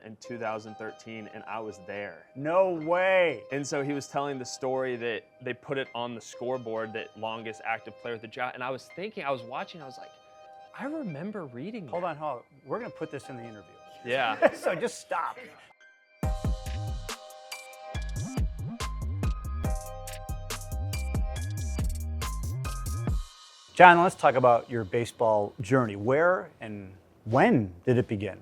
in 2013, and I was there. No way. And so he was telling the story that they put it on the scoreboard, that longest active player with the job. And I was thinking, I was watching, I was like, I remember reading that. Hold on. We're going to put this in the interview. Yeah. So just stop. John, let's talk about your baseball journey. Where and when did it begin?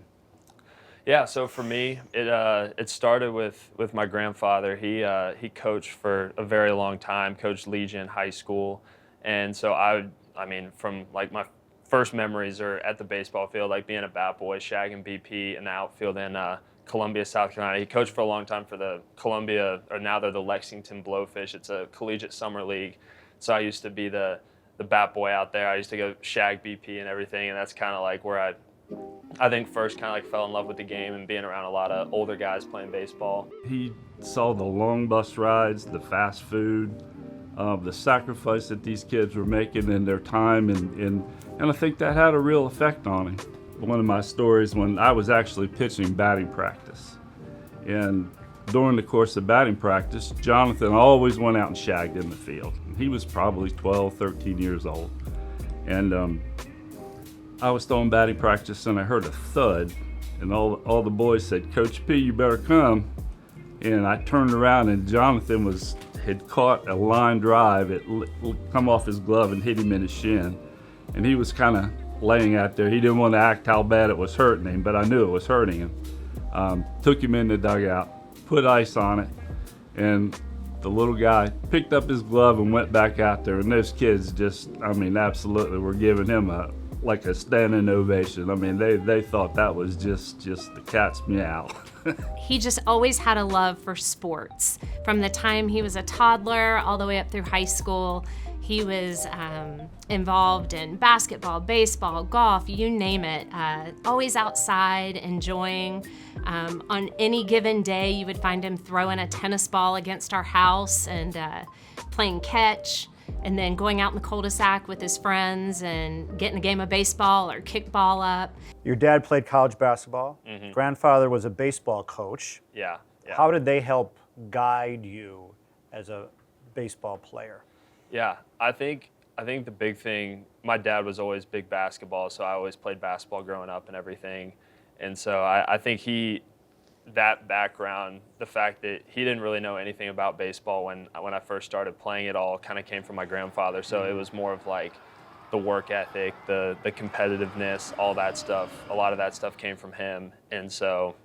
Yeah, so for me, it started with my grandfather. He coached for a very long time, coached Legion High School, and so I mean, from like my first memories are at the baseball field, like being a bat boy, shagging BP in the outfield in Columbia, South Carolina. He coached for a long time for the Columbia, or now they're the 𝗪𝗂𝗋○○○○○. It's a collegiate summer league, so I used to be the bat boy out there. I used to go shag BP and everything, and that's kind of like where I think first kind of like fell in love with the game and being around a lot of older guys playing baseball. He saw the long bus rides, the fast food, the sacrifice that these kids were making in their time, and I think that had a real effect on him. One of my stories, when I was actually pitching batting practice, and during the course of batting practice, Jonathan always went out and shagged in the field. He was probably 12, 13 years old. And I was throwing batting practice and I heard a thud, and all the boys said, "Coach P, you better come." And I turned around and Jonathan had caught a line drive. It come off his glove and hit him in his shin. And he was kind of laying out there. He didn't want to act how bad it was hurting him, but I knew it was hurting him. Took him in the dugout, put ice on it, and the little guy picked up his glove and went back out there. And those kids just, I mean, absolutely were giving him a standing ovation. I mean, they thought that was just the cat's meow. He just always had a love for sports. From the time he was a toddler all the way up through high school, he was involved in basketball, baseball, golf, you name it. Always outside, enjoying. On any given day, you would find him throwing a tennis ball against our house and playing catch, and then going out in the cul-de-sac with his friends and getting a game of baseball or kickball up. Your dad played college basketball. Mm-hmm. Grandfather was a baseball coach. Yeah. How did they help guide you as a baseball player? Yeah, I think the big thing, my dad was always big basketball, so I always played basketball growing up and everything. And so I think that background, the fact that he didn't really know anything about baseball when I first started playing, it all kind of came from my grandfather. So it was more of like the work ethic, the competitiveness, all that stuff. A lot of that stuff came from him. And so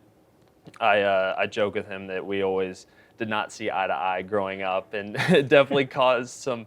I joke with him that we always did not see eye to eye growing up, and it definitely caused some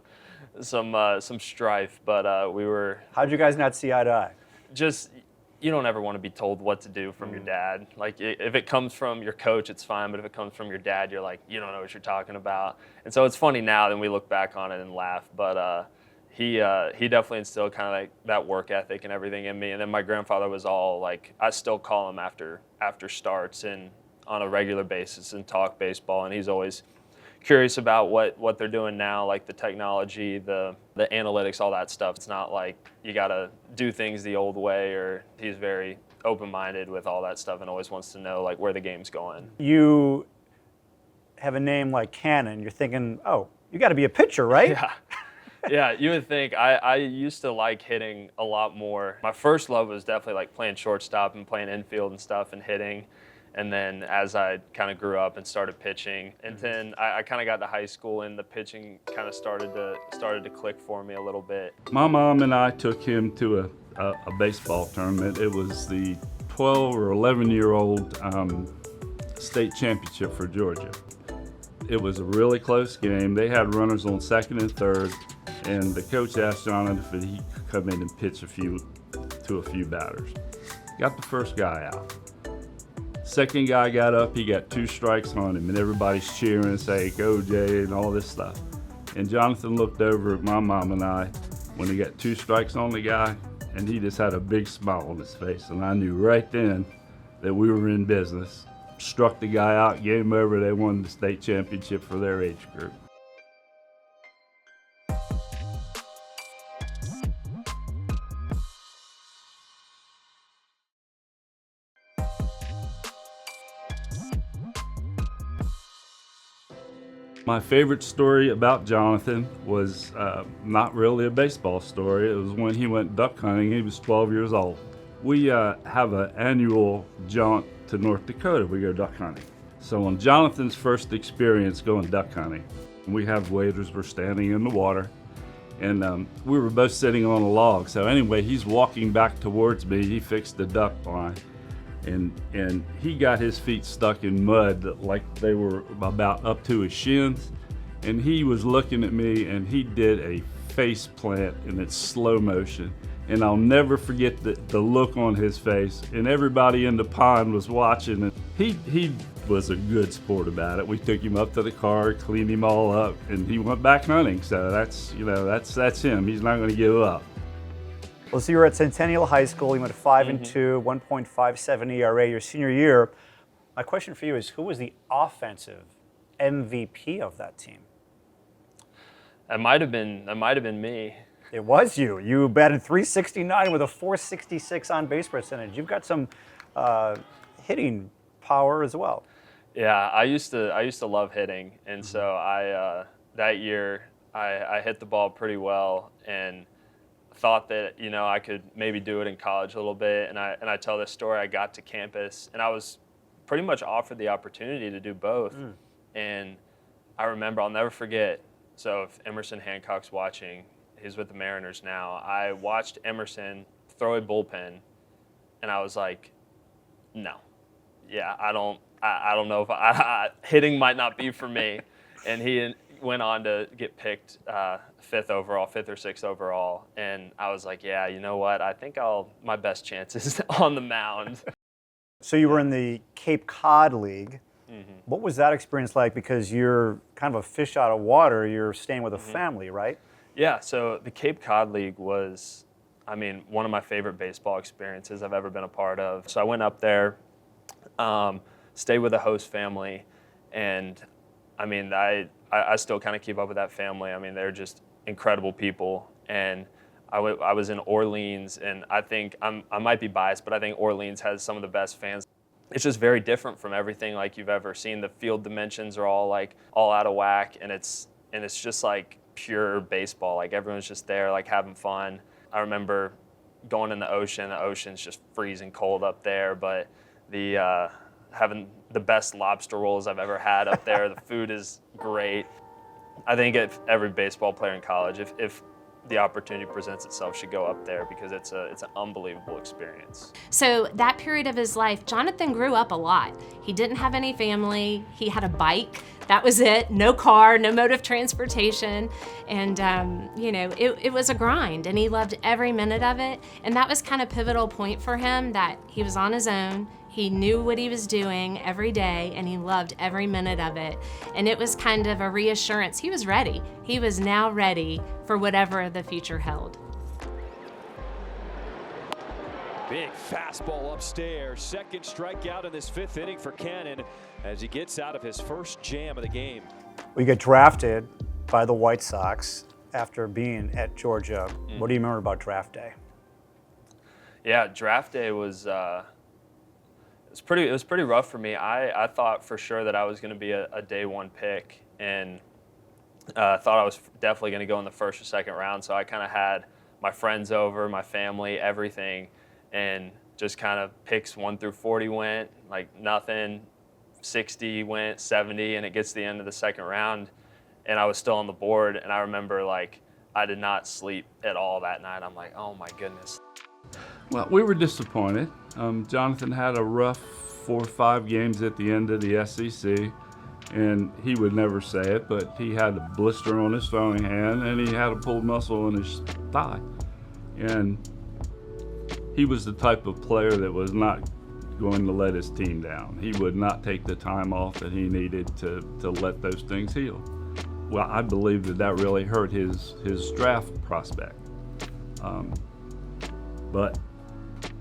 strife. But we were. How'd you guys not see eye to eye? Just, you don't ever want to be told what to do from your dad. Like, if it comes from your coach, it's fine, but if it comes from your dad, you're like, you don't know what you're talking about. And so it's funny now, then we look back on it and laugh, but he definitely instilled kind of like that work ethic and everything in me. And then my grandfather was all like, I still call him after starts and on a regular basis and talk baseball, and he's always curious about what they're doing now, like the technology, the analytics, all that stuff. It's not like you gotta do things the old way, or he's very open-minded with all that stuff and always wants to know like where the game's going. You have a name like Cannon, you're thinking, oh, you gotta be a pitcher, right? Yeah. Yeah, you would think. I used to like hitting a lot more. My first love was definitely like playing shortstop and playing infield and stuff and hitting. And then as I kind of grew up and started pitching, and then I kind of got to high school and the pitching kind of started to click for me a little bit. My mom and I took him to a baseball tournament. It was the 12 or 11-year-old state championship for Georgia. It was a really close game. They had runners on second and third, and the coach asked Jonathan if he could come in and pitch to a few batters. Got the first guy out. Second guy got up, he got 2 strikes on him, and everybody's cheering and saying, "Go Jay," and all this stuff. And Jonathan looked over at my mom and I when he got 2 strikes on the guy, and he just had a big smile on his face. And I knew right then that we were in business. Struck the guy out, game over, they won the state championship for their age group. My favorite story about Jonathan was not really a baseball story. It was when he went duck hunting. He was 12 years old. We have an annual jaunt to North Dakota. We go duck hunting. So on Jonathan's first experience going duck hunting, we have waders, we're standing in the water, and we were both sitting on a log. So anyway, he's walking back towards me. He fixed the duck blind, and he got his feet stuck in mud like they were about up to his shins, and he was looking at me, and he did a face plant in its slow motion. And I'll never forget the look on his face, and everybody in the pond was watching, and he was a good sport about it. We took him up to the car, cleaned him all up, and he went back hunting. So that's him. He's not going to give up. Well, so you were at Centennial High School. You went 5-2, 1.57 ERA your senior year. My question for you is, who was the offensive MVP of that team? That might have been me. It was you. You batted .369 with a .466 on-base percentage. You've got some hitting power as well. Yeah, I used to love hitting, and so that year I hit the ball pretty well and thought that I could maybe do it in college a little bit. And I tell this story. I got to campus and I was pretty much offered the opportunity to do both. And I remember, I'll never forget. So if Emerson Hancock's watching, he's with the Mariners now. I watched Emerson throw a bullpen, and I was like, no, yeah, I don't know if hitting might not be for me. And he went on to get picked 5th or 6th overall. And I was like, yeah, you know what? I think my best chance is on the mound. So you were in the Cape Cod League. What was that experience like? Because you're kind of a fish out of water. You're staying with a family, right? Yeah, so the Cape Cod League was, one of my favorite baseball experiences I've ever been a part of. So I went up there, stayed with a host family, and I still kind of keep up with that family. They're just incredible people. And I was in Orleans, and I think, I might be biased, but I think Orleans has some of the best fans. It's just very different from everything like you've ever seen. The field dimensions are all out of whack, and it's just like pure baseball. Like everyone's just there, like having fun. I remember going in the ocean. The ocean's just freezing cold up there, but having the best lobster rolls I've ever had up there. The food is great. I think if every baseball player in college, if the opportunity presents itself, should go up there because it's an unbelievable experience. So that period of his life, Jonathan grew up a lot. He didn't have any family. He had a bike. That was it. No car, no mode of transportation. And, it was a grind, and he loved every minute of it. And that was kind of a pivotal point for him, that he was on his own. He knew what he was doing every day, and he loved every minute of it. And it was kind of a reassurance. He was ready. He was now ready for whatever the future held. Big fastball upstairs. Second strikeout in this 5th inning for Cannon as he gets out of his first jam of the game. We get drafted by the White Sox after being at Georgia. What do you remember about draft day? Yeah, draft day was it was pretty rough for me. I thought for sure that I was going to be a day one pick, and thought I was definitely going to go in the 1st or 2nd round. So I kind of had my friends over, my family, everything, and just kind of picks 1 through 40 went, like nothing. 60 went, 70, and it gets to the end of the 2nd round, and I was still on the board. And I remember I did not sleep at all that night. I'm like, oh my goodness. Well, we were disappointed. Jonathan had a rough 4 or 5 games at the end of the SEC, and he would never say it, but he had a blister on his throwing hand, and he had a pulled muscle in his thigh. And he was the type of player that was not going to let his team down. He would not take the time off that he needed to let those things heal. Well, I believe that really hurt his draft prospect. But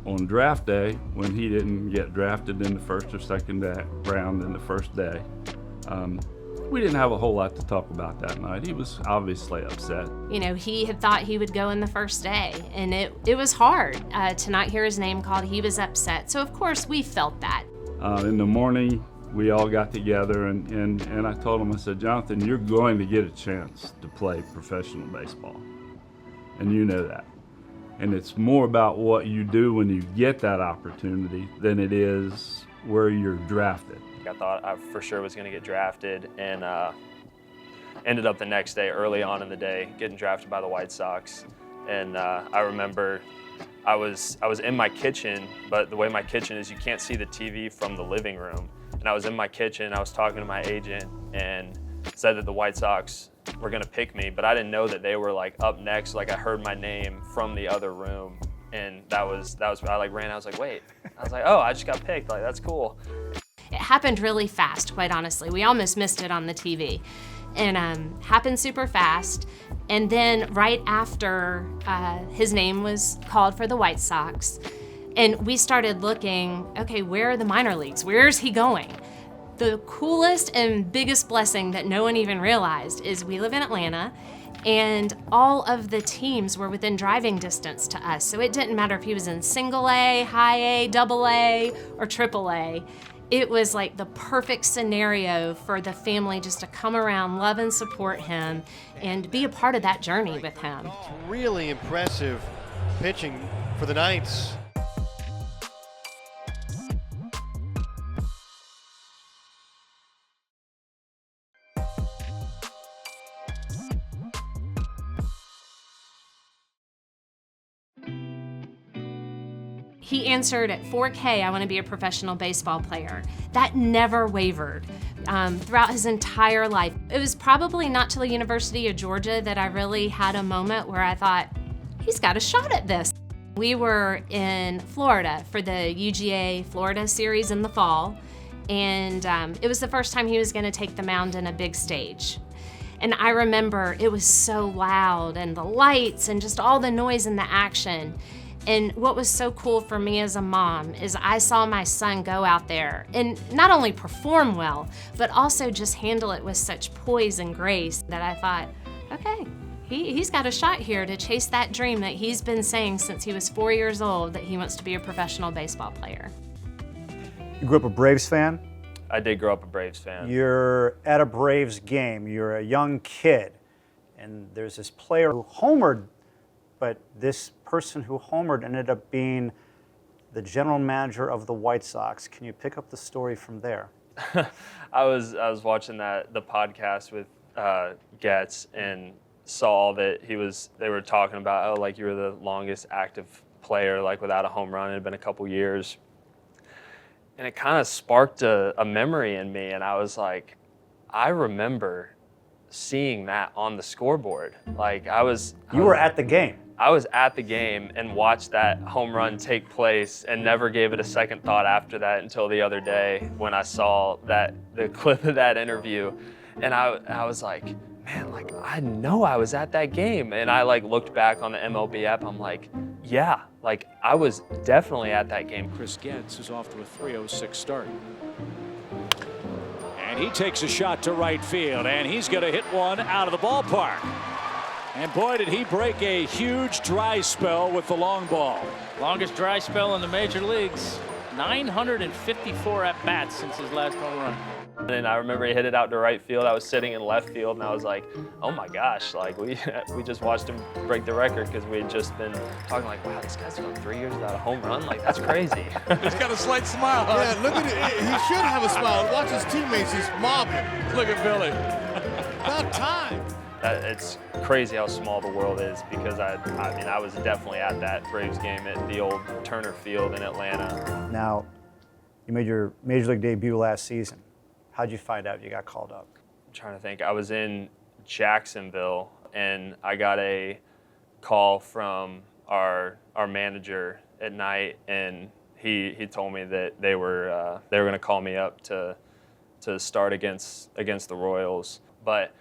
on draft day, when he didn't get drafted in the 1st or 2nd round in the 1st day, we didn't have a whole lot to talk about that night. He was obviously upset. He had thought he would go in the 1st day, and it was hard to not hear his name called. He was upset. So, of course, we felt that. In the morning, we all got together and I told him, I said, Jonathan, you're going to get a chance to play professional baseball. And you know that. And it's more about what you do when you get that opportunity than it is where you're drafted. I thought I for sure was going to get drafted, and ended up the next day, early on in the day, getting drafted by the White Sox. And I remember I was in my kitchen, but the way my kitchen is, you can't see the TV from the living room. And I was in my kitchen, I was talking to my agent, and said that the White Sox were gonna pick me, but I didn't know that they were like up next. Like I heard my name from the other room, and that was I like ran. I was like, wait. I was like, oh, I just got picked. Like that's cool. It happened really fast, quite honestly. We almost missed it on the TV, and happened super fast. And then right after his name was called for the White Sox, and we started looking, okay, where are the minor leagues? Where is he going? The coolest and biggest blessing that no one even realized is we live in Atlanta, and all of the teams were within driving distance to us. So it didn't matter if he was in single A, high A, double A, or triple A. It was like the perfect scenario for the family just to come around, love and support him, and be a part of that journey with him. Really impressive pitching for the Knights. He answered at 4K, I want to be a professional baseball player. That never wavered throughout his entire life. It was probably not till the University of Georgia that I really had a moment where I thought, he's got a shot at this. We were in Florida for the UGA Florida series in the fall, and it was the first time he was going to take the mound in a big stage. And I remember it was so loud, and the lights and just all the noise and the action. And what was so cool for me as a mom is I saw my son go out there and not only perform well, but also just handle it with such poise and grace that I thought, okay, he's got a shot here to chase that dream that he's been saying since he was 4 years old, that he wants to be a professional baseball player. You grew up a Braves fan? I did grow up a Braves fan. You're at a Braves game, you're a young kid, and there's this player who homered, but this person who homered ended up being the general manager of the White Sox. Can you pick up the story from there? I was watching the podcast with Getz and saw that they were talking about, oh, like you were the longest active player, like without a home run. It had been a couple years. And it kind of sparked a memory in me, and I was like, I remember seeing that on the scoreboard. Like You were at the game. I was at the game and watched that home run take place and never gave it a second thought after that until the other day when I saw the clip of that interview. And I was like, man, like I know I was at that game. And I like looked back on the MLB app, I'm like, yeah, like I was definitely at that game. Chris Getz is off to a 3:06 start. And he takes a shot to right field, and he's going to hit one out of the ballpark. And boy, did he break a huge dry spell with the long ball. Longest dry spell in the major leagues. 954 at-bats since his last home run. And I remember he hit it out to right field. I was sitting in left field, and I was like, oh my gosh, like we just watched him break the record because we had just been talking like, wow, this guy's gone 3 years without a home run? Like, that's crazy. He's got a slight smile. Yeah, look at it. He should have a smile. Watch his teammates. He's mobbing. Look at Billy. About time. It's crazy how small the world is because I mean, I was definitely at that Braves game at the old Turner Field in Atlanta. Now, you made your Major League debut last season. How'd you find out you got called up? I'm trying to think. I was in Jacksonville, and I got a call from our manager at night, and he told me that they were going to call me up to start against the Royals. But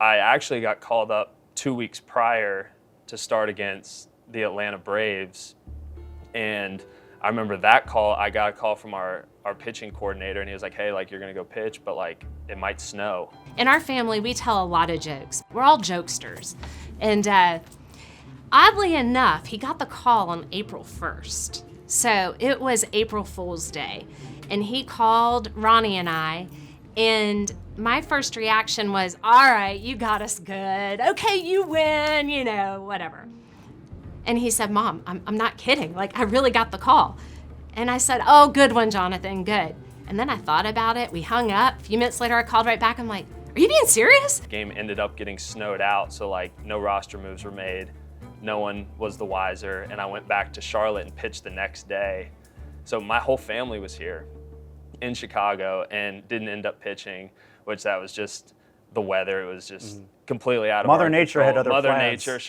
I actually got called up 2 weeks prior to start against the Atlanta Braves, and I remember that call. I got a call from our pitching coordinator, and he was like, hey, like, you're going to go pitch, but, like, it might snow. In our family, we tell a lot of jokes. We're all jokesters. And oddly enough, he got the call on April 1st. So it was April Fool's Day. and he called Ronnie and I, and my first reaction was, all right, you got us good. Okay, you win, you know, whatever. And he said, Mom, I'm not kidding. Like, I really got the call. And I said, oh, good one, Jonathan, good. And then I thought about it. We hung up. A few minutes later, I called right back. I'm like, are you being serious? The game ended up getting snowed out, so like no roster moves were made. No one was the wiser, and I went back to Charlotte and pitched the next day. So my whole family was here in Chicago and didn't end up pitching, which that was just the weather. It was just completely out of Mother our Nature control. had other Mother plans. Nature,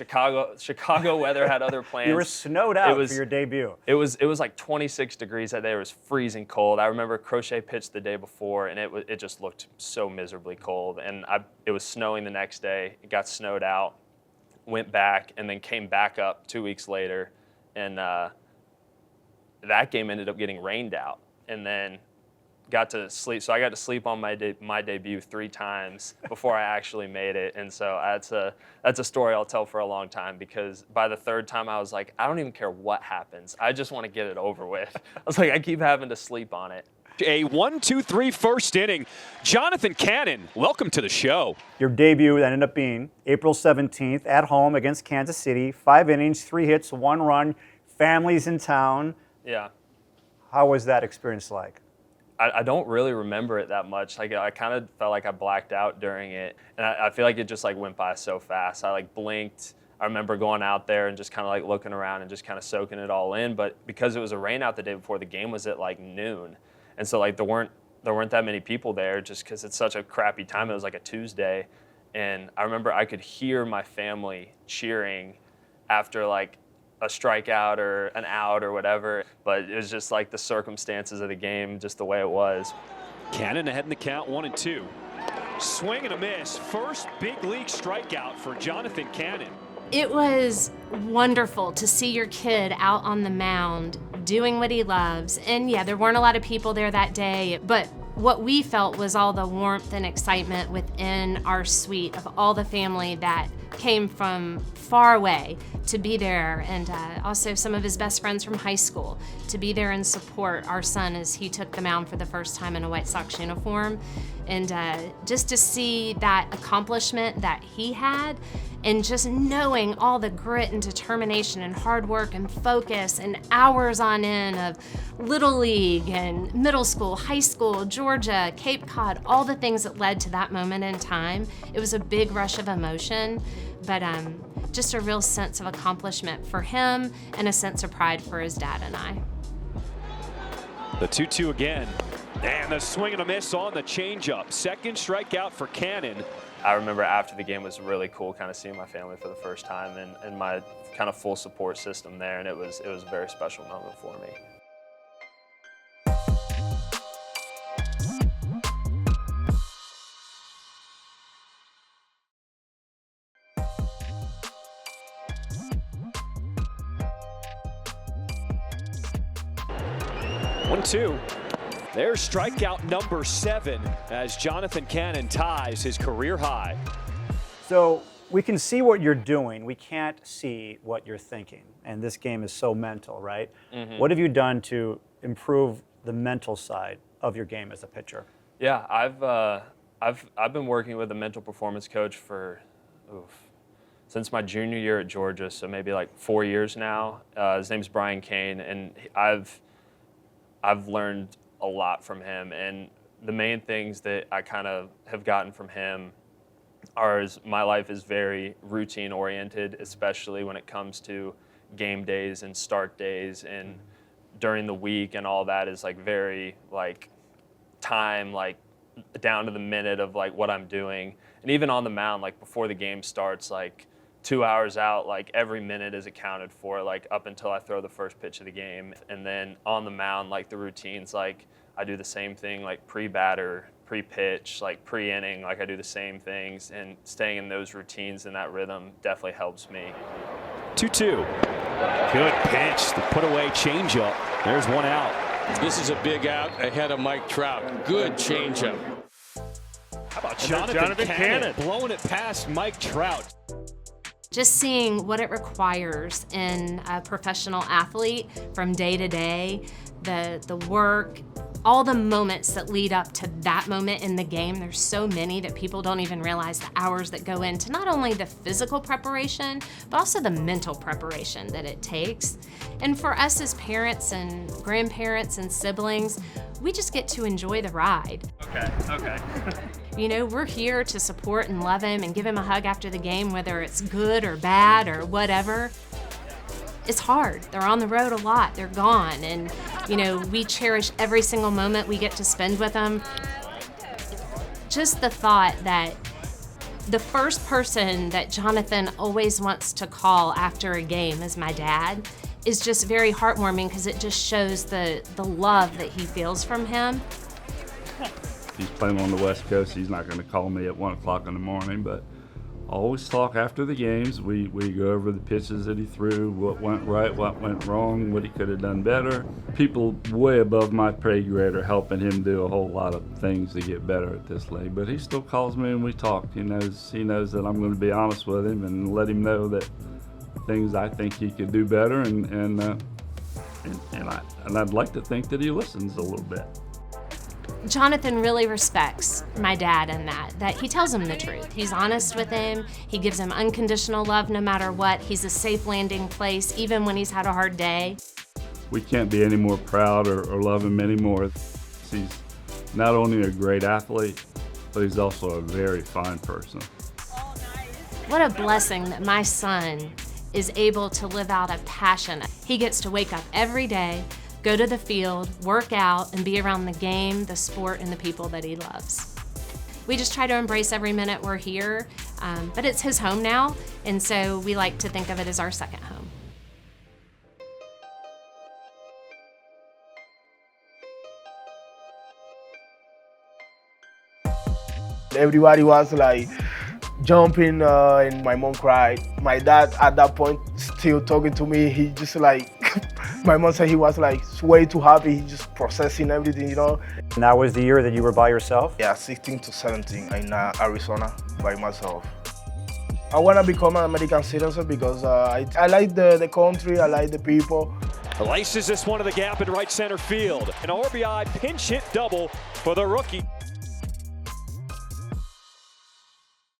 Chicago weather had other plans. You were snowed out for your debut. It was like 26 degrees that day. It was freezing cold. I remember Crochet pitched the day before, and it just looked so miserably cold. And it was snowing the next day. It got snowed out, went back, and then came back up 2 weeks later. And that game ended up getting rained out. And then got to sleep. So I got to sleep on my debut 3 times before I actually made it. And so that's a story I'll tell for a long time, because by the 3rd time I was like, I don't even care what happens. I just want to get it over with. I was like, I keep having to sleep on it. A 1-2-3 first inning. Jonathan Cannon, welcome to the show. Your debut that ended up being April 17th at home against Kansas City. 5 innings, 3 hits, 1 run, families in town. Yeah. How was that experience like? I don't really remember it that much. Like, I kind of felt like I blacked out during it, and I feel like it just like went by so fast. I like blinked. I remember going out there and just kind of like looking around and just kind of soaking it all in. But because it was a rain out the day before, the game was at like noon, and so like there weren't that many people there just because it's such a crappy time. It was like a Tuesday, and I remember I could hear my family cheering after like a strikeout or an out or whatever, but it was just like the circumstances of the game, just the way it was. Cannon ahead in the count, 1-2. Swing and a miss. First big league strikeout for Jonathan Cannon. It was wonderful to see your kid out on the mound doing what he loves. And yeah, there weren't a lot of people there that day, but what we felt was all the warmth and excitement within our suite of all the family that came from far away to be there, and also some of his best friends from high school to be there and support our son as he took the mound for the first time in a White Sox uniform. And just to see that accomplishment that he had, and just knowing all the grit and determination and hard work and focus and hours on end of Little League and middle school, high school, Georgia, Cape Cod, all the things that led to that moment in time. It was a big rush of emotion, but just a real sense of accomplishment for him and a sense of pride for his dad and I. The 2-2 again. And the swing and a miss on the changeup. Second strikeout for Cannon. I remember after the game was really cool, kind of seeing my family for the first time and my kind of full support system there, and it was a very special moment for me. One-two. There's strikeout number 7 as Jonathan Cannon ties his career high. So we can see what you're doing. We can't see what you're thinking. And this game is so mental, right? Mm-hmm. What have you done to improve the mental side of your game as a pitcher? Yeah, I've been working with a mental performance coach for since my junior year at Georgia, so maybe like 4 years now. His name's Brian Kane, and I've learned a lot from him, and the main things that I kind of have gotten from him are my life is very routine oriented, especially when it comes to game days and start days, and during the week and all that is like very like time, like down to the minute of like what I'm doing. And even on the mound, like before the game starts, like 2 hours out, like every minute is accounted for, like up until I throw the first pitch of the game. And then on the mound, like the routines, like I do the same thing, like pre-batter, pre-pitch, like pre-inning, like I do the same things, and staying in those routines and that rhythm definitely helps me. 2-2. Good pitch, the put away changeup. There's one out. This is a big out ahead of Mike Trout. Good changeup. How about Jonathan Cannon blowing it past Mike Trout? Just seeing what it requires in a professional athlete from day to day, the work, all the moments that lead up to that moment in the game, there's so many that people don't even realize the hours that go into not only the physical preparation, but also the mental preparation that it takes. And for us as parents and grandparents and siblings, we just get to enjoy the ride. Okay. You know, we're here to support and love him and give him a hug after the game, whether it's good or bad or whatever. It's hard. They're on the road a lot. They're gone. And, you know, we cherish every single moment we get to spend with them. Just the thought that the first person that Jonathan always wants to call after a game is my dad is just very heartwarming because it just shows the love that he feels from him. He's playing on the West Coast. He's not going to call me at 1 o'clock in the morning, but I always talk after the games. We go over the pitches that he threw, what went right, what went wrong, what he could have done better. People way above my pay grade are helping him do a whole lot of things to get better at this league, but he still calls me and we talk. He knows that I'm going to be honest with him and let him know that things I think he could do better, and I'd like to think that he listens a little bit. Jonathan really respects my dad in that he tells him the truth. He's honest with him. He gives him unconditional love no matter what. He's a safe landing place, even when he's had a hard day. We can't be any more proud or love him anymore. He's not only a great athlete, but he's also a very fine person. What a blessing that my son is able to live out a passion. He gets to wake up every day, go to the field, work out, and be around the game, the sport, and the people that he loves. We just try to embrace every minute we're here, but it's his home now, and so we like to think of it as our second home. Everybody was like jumping, and my mom cried. My dad at that point still talking to me. He just like, my mom said he was like way too happy. He just processing everything, you know. And that was the year that you were by yourself? Yeah, 16 to 17 in Arizona by myself. I want to become an American citizen because I like the country, I like the people. Laces this one to the gap in right center field. An RBI pinch hit double for the rookie.